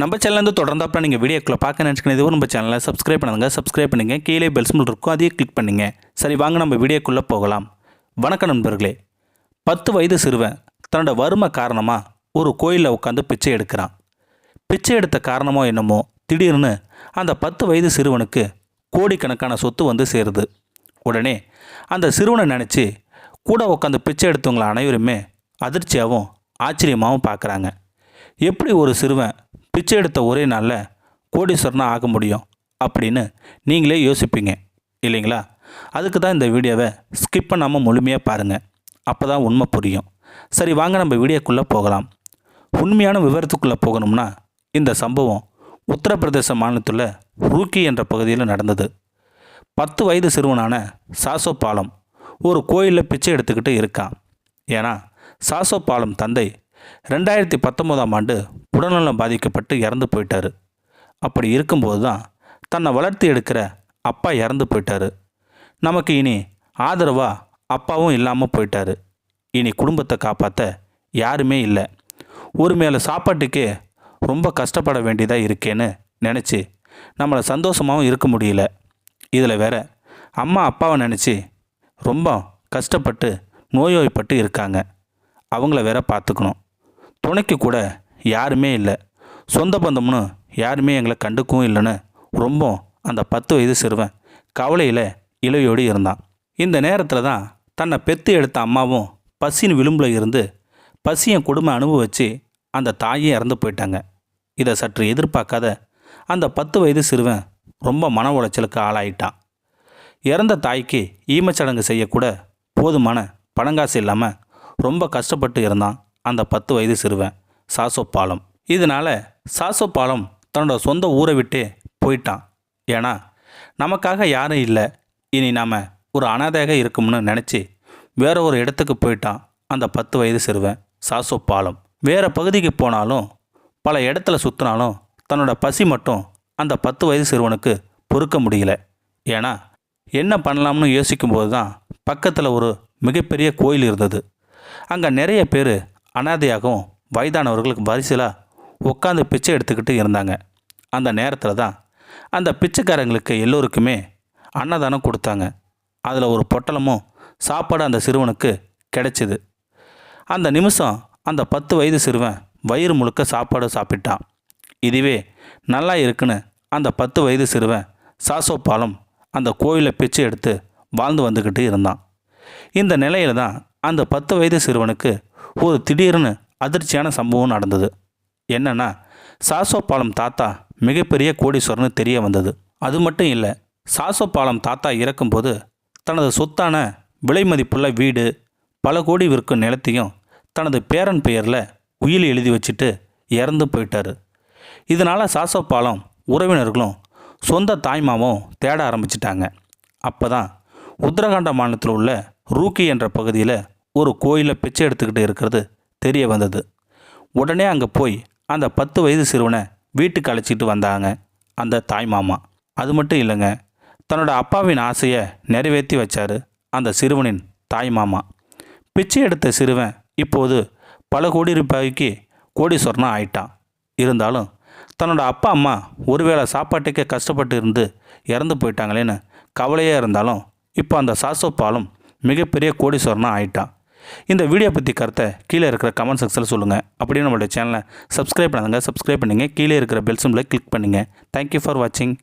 நம்ம சேனல் தொடர்ந்தாப்ப நீங்கள் வீடியோக்குள்ள பார்க்க நினச்சிக்கிறது நம்ம சேனலை சப்ஸ்கிரைப் பண்ணுங்கள் கீழே பெல் சிம்பல் இருக்கும் அதையும் கிளிக் பண்ணுங்க. சரி வாங்க நம்ம வீடியோக்குள்ளே போகலாம். வணக்கம் நண்பர்களே. 10 வயது சிறுவன் தன்னோட வறுமை காரணமாக ஒரு கோயிலில் உட்காந்து பிச்சை எடுக்கிறான். பிச்சை எடுத்த காரணமோ என்னமோ திடீர்னு அந்த 10 வயது சிறுவனுக்கு கோடிக்கணக்கான சொத்து வந்து சேருது. உடனே அந்த சிறுவனை நினச்சி கூட உட்காந்து பிச்சை எடுத்தவங்களை அனைவருமே அதிர்ச்சியாகவும் ஆச்சரியமாகவும் பார்க்குறாங்க. எப்படி ஒரு சிறுவன் பிச்சை எடுத்த ஒரே நாளில் கோடீஸ்வரனாக ஆக முடியும் அப்படின்னு நீங்களே யோசிப்பீங்க இல்லைங்களா? அதுக்கு தான் இந்த வீடியோவை ஸ்கிப் பண்ணாமல் முழுமையாக பாருங்கள். அப்போ தான் உண்மை புரியும். சரி வாங்க நம்ம வீடியோக்குள்ளே போகலாம். உண்மையான விவரத்துக்குள்ளே போகணும்னா இந்த சம்பவம் உத்தரப்பிரதேச மாநிலத்தில் ரூக்கி என்ற பகுதியில் நடந்தது. 10 வயது சிறுவனான சாசோ பாலம் ஒரு கோயிலில் பிச்சை எடுத்துக்கிட்டு இருக்கான். ஏன்னா சாசோ பாலம் தந்தை 2019ஆம் ஆண்டு உடல்நலம் பாதிக்கப்பட்டு இறந்து போயிட்டார். அப்படி இருக்கும்போது தான் தன்னை வளர்த்து எடுக்கிற அப்பா இறந்து போயிட்டார். நமக்கு இனி ஆதரவாக அப்பாவும் இல்லாமல் போயிட்டார். இனி குடும்பத்தை காப்பாற்ற யாருமே இல்லை. ஒரு மேலே சாப்பாட்டுக்கே ரொம்ப கஷ்டப்பட வேண்டியதாக இருக்கேன்னு நினச்சி நம்மளை சந்தோஷமாகவும் இருக்க முடியல. இதில் வேற அம்மா அப்பாவை நினச்சி ரொம்ப கஷ்டப்பட்டு நோய்வாய்ப்பட்டு இருக்காங்க. அவங்கள வேற பார்த்துக்கணும். துணைக்கு கூட யாருமே இல்லை. சொந்த பந்தம்னு யாருமே எங்களை கண்டுக்கவும் இல்லைன்னு ரொம்ப அந்த 10 வயது சிறுவன் கவலையில் இளையோடு இருந்தான். இந்த நேரத்தில் தான் தன்னை பெற்று எடுத்த அம்மாவும் பசியின் விளிம்பில் இருந்து பசியை கொடுமை அனுபவிச்சு அந்த தாயும் இறந்து போயிட்டாங்க. இதை சற்று எதிர்பார்க்காத அந்த 10 வயது சிறுவன் ரொம்ப மன உளைச்சலுக்கு ஆளாயிட்டான். இறந்த தாய்க்கு ஈமச்சடங்கு செய்யக்கூட போதுமான பணங்காசு இல்லாமல் ரொம்ப கஷ்டப்பட்டு இருந்தான் அந்த 10 வயது சிறுவன் சாசோ பாலம். இதனால் சாசோ பாலம் தன்னோட சொந்த ஊரை விட்டே போயிட்டான். ஏன்னா நமக்காக யாரும் இல்லை, இனி நாம் ஒரு அனாதையாக இருக்கும்னு நினச்சி வேற ஒரு இடத்துக்கு போயிட்டான் அந்த 10 வயது சிறுவன் சாசோ பாலம். வேறு பகுதிக்கு போனாலும் பல இடத்துல சுற்றினாலும் தன்னோட பசி மட்டும் அந்த 10 வயது சிறுவனுக்கு பொறுக்க முடியல. ஏன்னா என்ன பண்ணலாம்னு யோசிக்கும்போது தான் பக்கத்தில் ஒரு மிகப்பெரிய கோயில் இருந்தது. அங்கே நிறைய பேர் அனாதையாகவும் வயதானவர்களுக்கு வரிசையாக உட்காந்து பிச்சை எடுத்துக்கிட்டு இருந்தாங்க. அந்த நேரத்தில் தான் அந்த பிச்சைக்காரங்களுக்கு எல்லோருக்குமே அன்னதானம் கொடுத்தாங்க. அதில் ஒரு பொட்டலமும் சாப்பாடு அந்த சிறுவனுக்கு கிடைச்சிது. அந்த நிமிஷம் அந்த 10 வயது சிறுவன் வயிறு முழுக்க சாப்பாடு சாப்பிட்டான். இதுவே நல்லா இருக்குன்னு அந்த 10 வயது சிறுவன் சாசோ பாலம் அந்த கோயிலில் பிச்சை எடுத்து வாழ்ந்து வந்துக்கிட்டு இருந்தான். இந்த நிலையில் தான் அந்த 10 வயது சிறுவனுக்கு ஒரு திடீர்னு அதிர்ச்சியான சம்பவம் நடந்தது. என்னன்னா சாசோ பாலம் தாத்தா மிகப்பெரிய கோடீஸ்வரன்னு தெரிய வந்தது. அது மட்டும் இல்லை, சாசோ பாலம் தாத்தா இறக்கும்போது தனது சொத்தான விலை மதிப்புள்ள வீடு, பல கோடி விற்கும் நிலத்தையும் தனது பேரன் பெயரில் உயில் எழுதி வச்சுட்டு இறந்து போயிட்டார். இதனால் சாசோ பாலம் உறவினர்களும் சொந்த தாய்மாவும் தேட ஆரம்பிச்சிட்டாங்க. அப்போ தான் உத்தரகாண்ட மாநிலத்தில் உள்ள ரூக்கி என்ற பகுதியில் ஒரு கோயிலில் பிச்சை எடுத்துக்கிட்டு இருக்கிறது தெரிய வந்தது. உடனே அங்கே போய் அந்த 10 வயது சிறுவனை வீட்டுக்கு அழைச்சிட்டு வந்தாங்க அந்த தாய் மாமா. அது மட்டும் இல்லைங்க, தன்னோட அப்பாவின் ஆசையை நிறைவேற்றி வச்சார் அந்த சிறுவனின் தாய் மாமா. பிச்சை எடுத்த சிறுவன் இப்போது பல கோடி ரூபாய்க்கு கோடீஸ்வரனாக ஆயிட்டான். இருந்தாலும் தன்னோட அப்பா அம்மா ஒருவேளை சாப்பாட்டுக்கே கஷ்டப்பட்டு இருந்து இறந்து போயிட்டாங்களேன்னு கவலையாக இருந்தாலும் இப்போ அந்த சாசோ பாலம் மிகப்பெரிய கோடீஸ்வரனாக ஆயிட்டான். இந்த வீடியோ பற்றி கருத்தை கீழே இருக்கிற கமெண்ட் செக்ஷனில் சொல்லுங்கள். அப்படியே நம்மளுடைய சேனலை சப்ஸ்கிரைப் பண்ணுங்கள். கீழே இருக்கிற பெல் சிம்பலை கிளிக் பண்ணுங்கள். தேங்க்யூ ஃபார் வாட்சிங்.